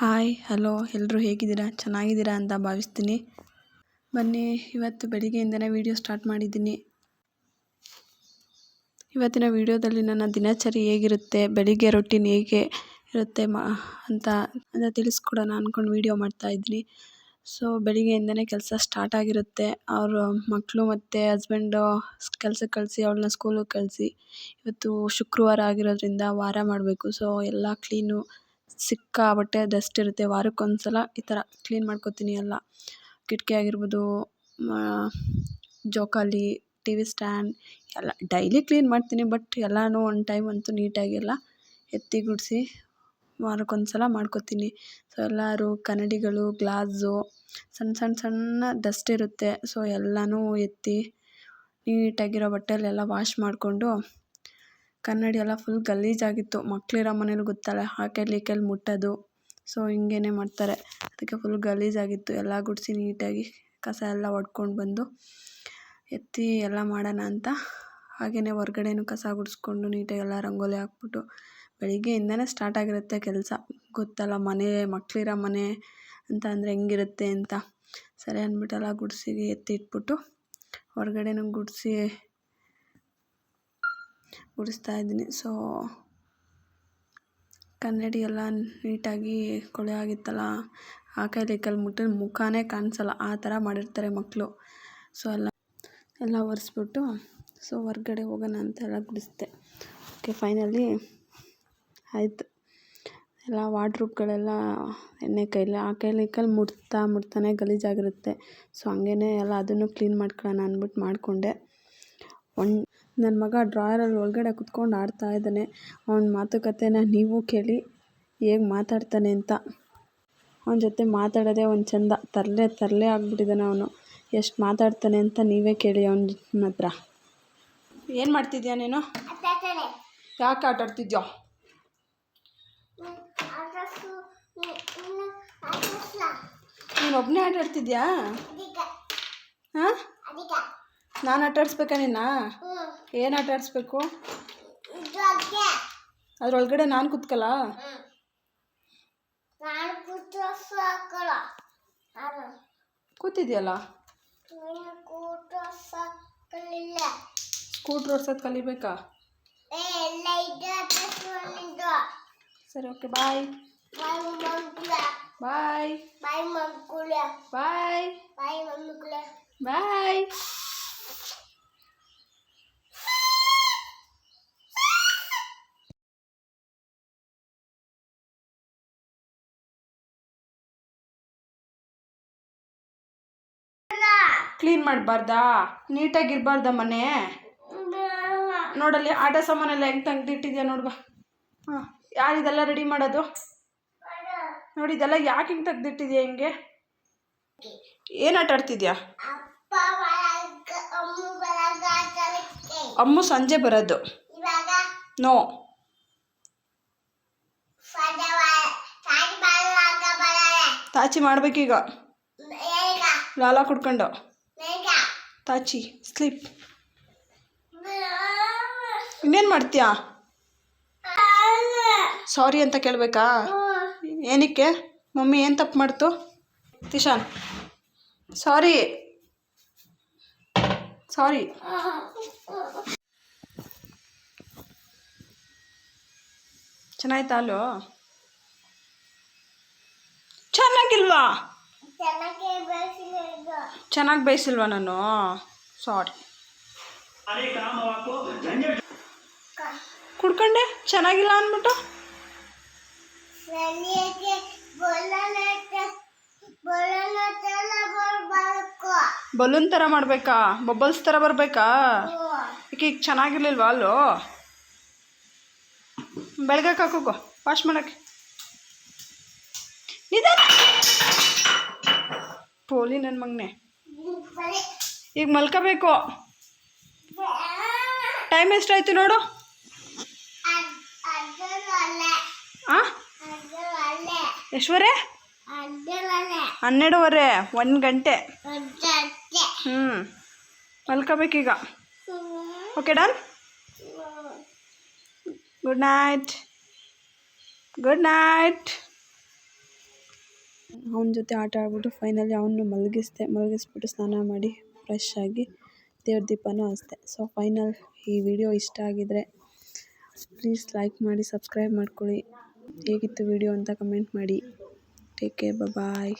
Hi hello ಎಲ್ಲರೂ ಹೇಗಿದ್ದೀರಾ? ಚೆನ್ನಾಗಿದ್ದೀರಾ ಅಂತ ಭಾವಿಸ್ತೀನಿ. ಬನ್ನಿ, ಇವತ್ತು ಬೆಳಿಗ್ಗೆಯಿಂದನೇ ವೀಡಿಯೋ ಸ್ಟಾರ್ಟ್ ಮಾಡಿದ್ದೀನಿ. ಇವತ್ತಿನ ವೀಡಿಯೋದಲ್ಲಿ ನನ್ನ ದಿನಚರಿ ಹೇಗಿರುತ್ತೆ, ಬೆಳಿಗ್ಗೆ ರೊಟೀನ್ ಹೇಗೆ ಇರುತ್ತೆ ಅಂತ ತಿಳಿಸ್ಕೊಡೋಣ ಅಂದ್ಕೊಂಡು ವೀಡಿಯೋ ಮಾಡ್ತಾಯಿದ್ದೀನಿ. ಸೊ ಬೆಳಿಗ್ಗೆಯಿಂದನೇ ಕೆಲಸ ಸ್ಟಾರ್ಟ್ ಆಗಿರುತ್ತೆ. ಅವರು ಮಕ್ಕಳು ಮತ್ತು ಹಸ್ಬೆಂಡು ಕೆಲಸಕ್ಕೆ ಕಳಿಸಿ ಅವಳನ್ನ ಸ್ಕೂಲಿಗೆ ಕಳಿಸಿ, ಇವತ್ತು ಶುಕ್ರವಾರ ಆಗಿರೋದ್ರಿಂದ ವಾರ ಮಾಡಬೇಕು. ಸೊ ಎಲ್ಲ ಕ್ಲೀನು, ಸಿಕ್ಕಾಪಟ್ಟೆ ಡಸ್ಟ್ ಇರುತ್ತೆ. ವಾರಕ್ಕೊಂದ್ಸಲ ಈ ಥರ ಕ್ಲೀನ್ ಮಾಡ್ಕೊತೀನಿ. ಎಲ್ಲ ಕಿಟಕಿ ಆಗಿರ್ಬೋದು, ಜೋಕಾಲಿ, ಟಿ ವಿ ಸ್ಟ್ಯಾಂಡ್ ಎಲ್ಲ ಡೈಲಿ ಕ್ಲೀನ್ ಮಾಡ್ತೀನಿ. ಬಟ್ ಎಲ್ಲನೂ ಒಂದು ಟೈಮ್ ಅಂತೂ ನೀಟಾಗಿ ಎಲ್ಲ ಎತ್ತಿ ಗುಡಿಸಿ ವಾರಕ್ಕೊಂದ್ಸಲ ಮಾಡ್ಕೊತೀನಿ. ಸೊ ಎಲ್ಲರೂ ಕನ್ನಡಿಗಳು, ಗ್ಲಾಸು, ಸಣ್ಣ ಡಸ್ಟ್ ಇರುತ್ತೆ. ಸೊ ಎಲ್ಲನೂ ಎತ್ತಿ ನೀಟಾಗಿರೋ ಬಟ್ಟೆಲೆಲ್ಲ ವಾಶ್ ಮಾಡಿಕೊಂಡು, ಕನ್ನಡಿ ಎಲ್ಲ ಫುಲ್ ಗಲೀಜಾಗಿತ್ತು. ಮಕ್ಕಳಿರೋ ಮನೇಲಿ ಗೊತ್ತಲ್ಲ, ಆ ಕೈಲಿ ಈ ಕೈಲಿ ಮುಟ್ಟೋದು. ಸೊ ಹಿಂಗೇ ಮಾಡ್ತಾರೆ, ಅದಕ್ಕೆ ಫುಲ್ ಗಲೀಜಾಗಿತ್ತು. ಎಲ್ಲ ಗುಡಿಸಿ ನೀಟಾಗಿ ಕಸ ಎಲ್ಲ ಹೊಡ್ಕೊಂಡು ಬಂದು ಎತ್ತಿ ಎಲ್ಲ ಮಾಡೋಣ ಅಂತ ಹಾಗೆಯೇ ಹೊರ್ಗಡೆನೂ ಕಸ ಗುಡಿಸ್ಕೊಂಡು ನೀಟಾಗಿ ಎಲ್ಲ ರಂಗೋಲಿ ಹಾಕ್ಬಿಟ್ಟು ಬೆಳಿಗ್ಗೆಯಿಂದನೇ ಸ್ಟಾರ್ಟ್ ಆಗಿರುತ್ತೆ ಕೆಲಸ. ಗೊತ್ತಲ್ಲ, ಮಕ್ಕಳಿರೋ ಮನೆ ಅಂತ ಅಂದರೆ ಹೆಂಗಿರುತ್ತೆ ಅಂತ. ಸರಿ ಅಂದ್ಬಿಟ್ಟು ಎಲ್ಲ ಗುಡಿಸಿ ಎತ್ತಿ ಇಟ್ಬಿಟ್ಟು ಹೊರ್ಗಡೆನೂ ಗುಡಿಸ್ತಾ ಇದ್ದೀನಿ. ಸೊ ಕನ್ನಡಿ ಎಲ್ಲ ನೀಟಾಗಿ ಕೊಳೆ ಆಗಿತ್ತಲ್ಲ, ಆ ಕೈಲಿ ಈ ಕೈಲಿ ಮುಟ್ಟಿದ ಮುಖನೇ ಕಾಣಿಸಲ್ಲ, ಆ ಥರ ಮಾಡಿರ್ತಾರೆ ಮಕ್ಕಳು. ಸೊ ಎಲ್ಲ ಒರೆಸ್ಬಿಟ್ಟು ಸೊ ಹೊರ್ಗಡೆ ಹೋಗೋಣ ಅಂತ ಎಲ್ಲ ಗುಡಿಸ್ದೆ. ಓಕೆ, ಫೈನಲಿ ಆಯಿತು. ಎಲ್ಲ ವಾರ್ಡ್ರೋಬ್ಗಳೆಲ್ಲ ಆ ಕೈಲಿ ಈ ಕೈಲಿ ಮುಟ್ತಾನೆ ಗಲೀಜಾಗಿರುತ್ತೆ. ಸೊ ಹಂಗೇ ಎಲ್ಲ ಅದನ್ನು ಕ್ಲೀನ್ ಮಾಡ್ಕೊಳ್ಳೋಣ ಅಂದ್ಬಿಟ್ಟು ಮಾಡಿಕೊಂಡೆ. ನನ್ನ ಮಗ ಡ್ರಾಯರಲ್ಲಿ ಒಳಗಡೆ ಕುತ್ಕೊಂಡು ಆಡ್ತಾ ಇದ್ದಾನೆ. ಅವನ ಮಾತುಕತೆನ ನೀವು ಕೇಳಿ ಹೇಗೆ ಮಾತಾಡ್ತಾನೆ ಅಂತ. ಅವನ ಜೊತೆ ಮಾತಾಡೋದೇ ಒಂದು ಚೆಂದ. ತರಲೆ ಆಗಿಬಿಟ್ಟಿದ್ದಾನೆ ಅವನು. ಎಷ್ಟು ಮಾತಾಡ್ತಾನೆ ಅಂತ ನೀವೇ ಕೇಳಿ ಅವನ ಹತ್ರ. ಏನು ಮಾಡ್ತಿದ್ಯಾ ನೀನು? ಯಾಕೆ ಆಟ ಆಡ್ತಿದ್ಯೋ? ನೀನು ಒಬ್ಬನೇ ಆಟ ಆಡ್ತಿದ್ಯಾ? ಹಾಂ, ನಾನು ಆಟ ಆಡಿಸ್ಬೇಕಾ ನಿನ್ನ? ಏನು ಆಟ ಆಡಿಸ್ಬೇಕು? ಅದ್ರೊಳಗಡೆ ನಾನು ಕೂತ್ಕಲ್ಲ? ಕೂತಿದ್ಯಲ್ಲ. ಸ್ಕೂಟ್ರ್ ಓಡ್ಸೋದು ಕಲಿಬೇಕಾ? ಸರಿ, ಓಕೆ, ಬಾಯ್ ಬಾಯ್ ಬಾಯ್ ಬಾಯ್. ಕ್ಲೀನ್ ಮಾಡಬಾರ್ದಾ? ನೀಟಾಗಿರ್ಬಾರ್ದ ಮನೆ? ನೋಡಲ್ಲಿ ಆಟ ಸಾಮಾನೆಲ್ಲ ಹೆಂಗೆ ತೆಗ್ದಿಟ್ಟಿದ್ಯಾ ನೋಡ್ಬಾ. ಹಾಂ, ಯಾರಿದೆಲ್ಲ ರೆಡಿ ಮಾಡೋದು? ನೋಡಿ, ಇದೆಲ್ಲ ಯಾಕೆ ಹಿಂಗೆ ತೆಗ್ದಿಟ್ಟಿದ್ಯಾ ಹಿಂಗೆ? ಏನು ಆಟ ಆಡ್ತಿದ್ಯಾ? ಅಮ್ಮು ಸಂಜೆ ಬರೋದು. ನೋ, ತಾಚಿ ಮಾಡ್ಬೇಕೀಗ. ಲಾಲ ಕುಡ್ಕೊಂಡು ತಾಚಿ ಸ್ಲೀಪ್. ಇನ್ನೇನು ಮಾಡ್ತೀಯಾ? ಸಾರಿ ಅಂತ ಕೇಳಬೇಕಾ? ಏನಕ್ಕೆ? ಮಮ್ಮಿ ಏನು ತಪ್ಪು ಮಾಡ್ತು? ತಿಶಾನ್, ಸಾರಿ. ಚೆನ್ನಾಯ್ತಾ ಅಲ್ಲೋ? ಚೆನ್ನಾಗಿಲ್ವಾ? ಚೆನ್ನಾಗಿ ಬೇಯಿಸಿಲ್ವಾ ನಾನು? ಸಾರಿ. ಕುಡ್ಕೊಂಡೆ ಚೆನ್ನಾಗಿಲ್ಲ ಅಂದ್ಬಿಟ್ಟು. ಬಲೂನ್ ಥರ ಮಾಡಬೇಕಾ? ಬಬಲ್ಸ್ ಥರ ಬರಬೇಕಾ? ಈಗ ಚೆನ್ನಾಗಿರ್ಲಿಲ್ವಾ ಅಲ್ಲೋ? ಬೆಳಗ್ಗೆ ಹಾಕೋಗೋ ವಾಶ್ ಮಾಡೋಕ್ಕೆ. ಪೋಲಿ ನನ್ನ ಮಗನೇ, ಈಗ ಮಲ್ಕೋಬೇಕು. ಟೈಮ್ ಎಷ್ಟಾಯ್ತು ನೋಡು? ಎಷ್ಟುವರೆ? 12:30. 1 ಗಂಟೆ. ಮಲ್ಕೋಬೇಕೀಗ. Okay, done. Good night. ಅವನ ಜೊತೆ ಆಟ ಆಡ್ಬಿಟ್ಟು ಫೈನಲಿ ಅವನು ಮಲಗಿಸ್ಬಿಟ್ಟು ಸ್ನಾನ ಮಾಡಿ ಫ್ರೆಶ್ ಆಗಿ ದೇವ್ರ ದೀಪನೂ ಹಚ್ದೆ. ಸೊ ಫೈನಲ್ ಈ ವಿಡಿಯೋ ಇಷ್ಟ ಆಗಿದರೆ ಪ್ಲೀಸ್ ಲೈಕ್ ಮಾಡಿ, ಸಬ್ಸ್ಕ್ರೈಬ್ ಮಾಡ್ಕೊಳ್ಳಿ. ಹೇಗಿತ್ತು ವಿಡಿಯೋ ಅಂತ ಕಮೆಂಟ್ ಮಾಡಿ. ಟೇಕ್ ಕೇರ್, ಬಾಯ್.